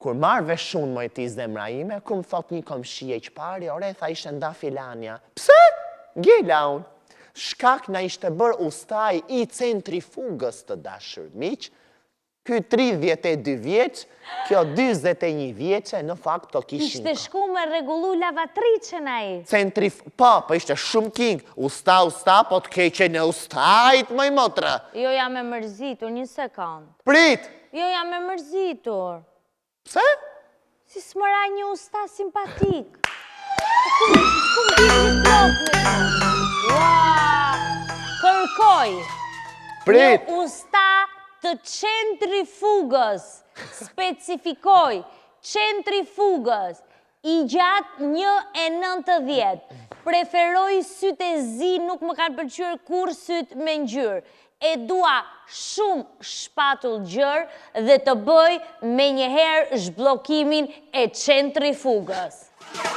Kur marrë veshun më e ti zemra ime, ku më thot një komshie që pari, ore, tha ishte nda filania. Pse? Gjela unë. Shkak na ishte bërë ustaj i centrifugës të dashur miq, ky 32 vjeç, kjo 41 vjeçe, në fakt të kishin. Ishte shku me regullu lavatriqen a i. Po ishte shumë king, usta, po të keqe në ustajt, mëj motra. Jo, jam e mërzitur, një sekund. Prit! Jo, jam e mërzitur. Pse? Si s'mëra një usta simpatik. Kum bit një plok me të. Kërkoj. Prit! Një usta të centrifugës. Specifikoj. Centrifugës. I gjatë 1,90. Preferoj sytë e zi, nuk më kanë pëlqyer kur sytë me ngjyrë. E dua shumë shpatull gjërë dhe të bëj me njëherë zhblokimin e centrifugës.